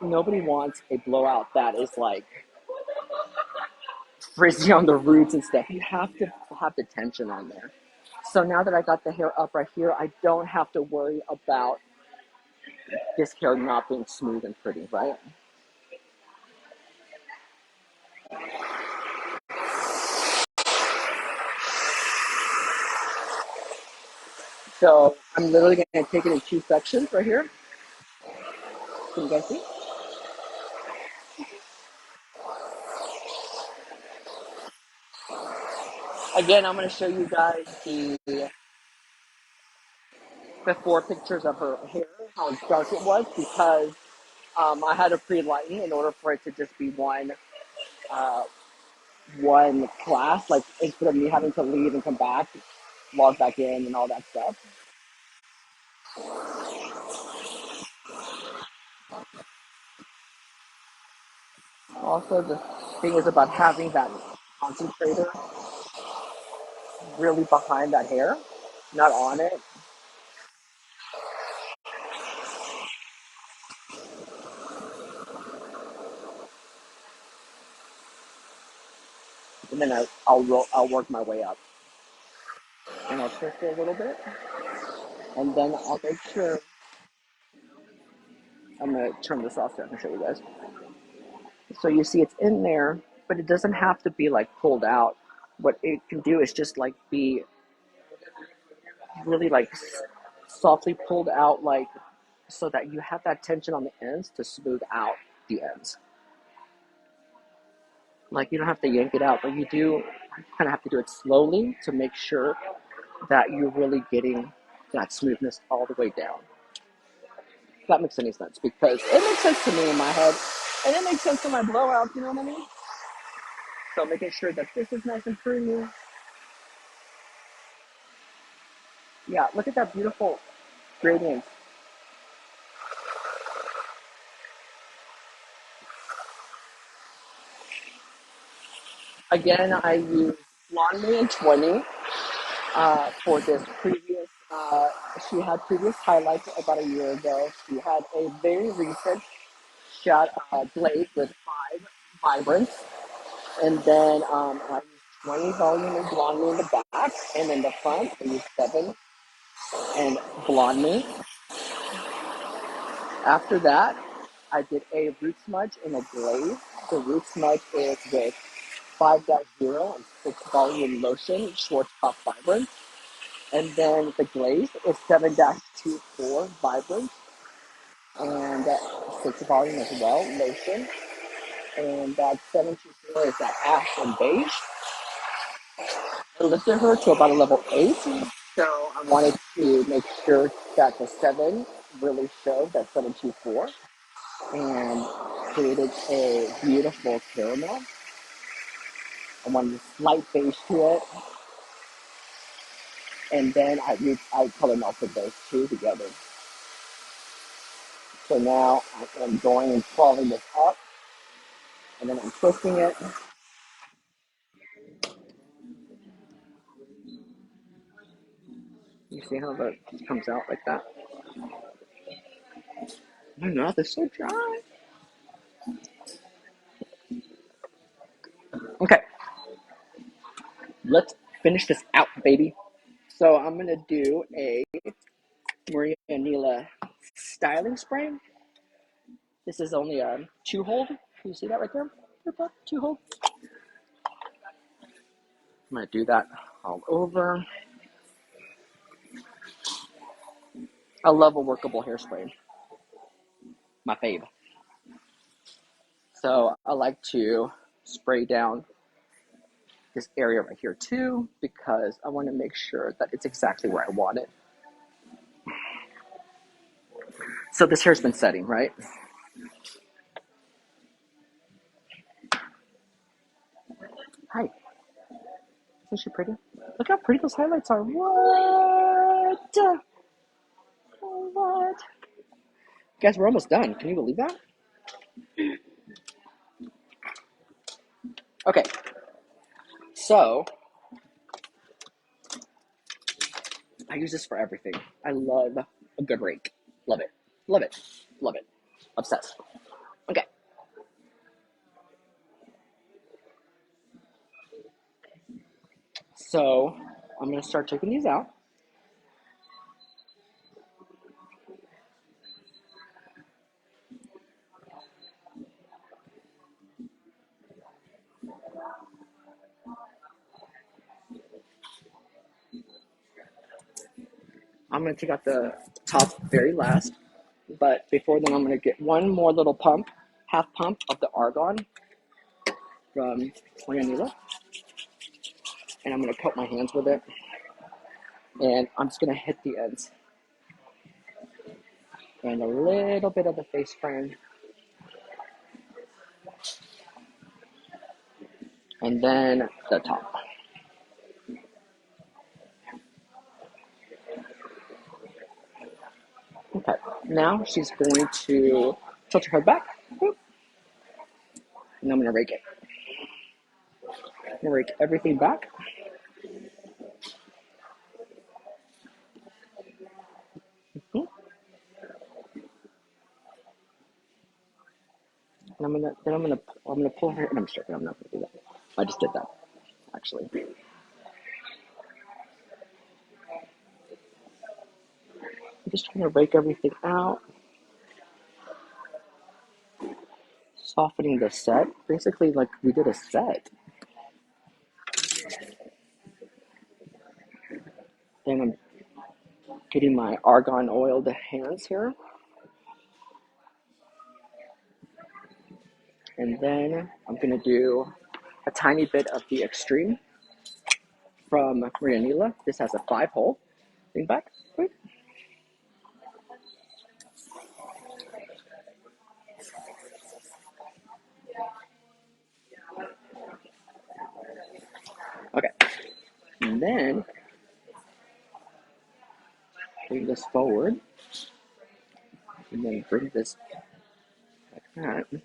Speaker 1: nobody wants a blowout that is like frizzy on the roots and stuff. You have to have the tension on there. So now that I got the hair up right here, I don't have to worry about this hair not being smooth and pretty, right? So I'm literally going to take it in two sections right here. Can you guys see? Again, I'm going to show you guys the before pictures of her hair, how dark it was, because I had to pre-lighten in order for it to just be uh, one class. Like instead of me having to leave and come back, log back in, and all that stuff. Also, the thing is about having that concentrator really behind that hair, not on it. And then I'll work my way up, and I'll twist it a little bit, and then I'll make sure. I'm gonna turn this off so I can show you guys. So you see it's in there, but it doesn't have to be like pulled out. What it can do is just like be really like softly pulled out, like so that you have that tension on the ends to smooth out the ends. Like you don't have to yank it out, but you do kind of have to do it slowly to make sure that you're really getting that smoothness all the way down. If that makes any sense, because it makes sense to me in my head, and it makes sense to my blowout. You know what I mean? So making sure that this is nice and pretty. Yeah, look at that beautiful gradient. Again, I used Blonde Me in 20 for this previous. She had previous highlights about a year ago. She had a very recent shot blade with 5 vibrants, and then I used 20 volume and Blonde Me in the back, and in the front I used 7 and Blonde Me. After that, I did a root smudge in a glaze. The root smudge is with 5-0 and 6 volume lotion, Schwarzkopf Vibrant. And then the glaze is 7-24 Vibrant and 6 volume as well, lotion. And that 724 is that ash and beige. I lifted her to about a level 8. So I wanted to make sure that the 7 really showed that 724 and created a beautiful caramel. I wanted a slight beige to it. And then I color melted those two together. So now I am going and following this up, and then I'm twisting it. You see how that comes out like that? My mouth is so dry. Okay, let's finish this out, baby. So I'm gonna do a Maria Nila styling spray. This is only a 2 hold. Can you see that right there? 2 hold. I'm gonna do that all over. I love a workable hairspray. My fave. So I like to spray down this area right here too, because I want to make sure that it's exactly where I want it. So this hair's been setting, right? Hi. Isn't she pretty? Look how pretty those highlights are. What? What? Guys, we're almost done. Can you believe that? Okay, so I use this for everything. I love a good rake. Love it. Love it. Love it. Obsessed. Okay. So I'm going to start taking these out. I'm going to take out the top very last. But before then, I'm going to get one more little pump, half pump of the argon from Hairstyle. And I'm going to coat my hands with it. And I'm just going to hit the ends. And a little bit of the face frame. And then the top. Okay, now she's going to tilt her head back. Boop. And I'm going to rake it. I'm going to rake everything back. And I'm gonna pull her. And I'm sure I'm not gonna do that. I just did that, actually. I'm just trying to rake everything out, softening the set. Basically, like we did a set. Then I'm getting my argon oiled hands here, and then I'm gonna do a tiny bit of the extreme from Marianela. This has a 5-hole. Lean back. Wait. Okay, and then bring this forward, and then bring this like that.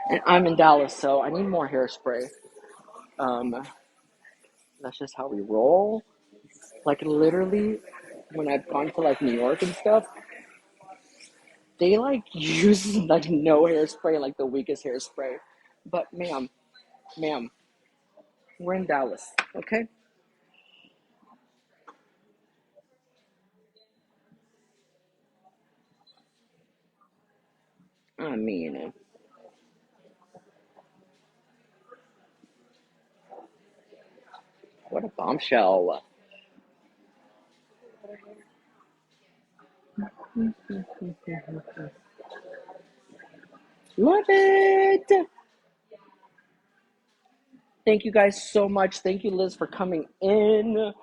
Speaker 1: And I'm in Dallas, so I need more hairspray. Um, that's just how we roll. Like literally, when I've gone to like New York and stuff, they like use like no hairspray, like the weakest hairspray. But ma'am, we're in Dallas, okay? I mean, what a bombshell. Love it. Thank you guys so much. Thank you, Liz, for coming in.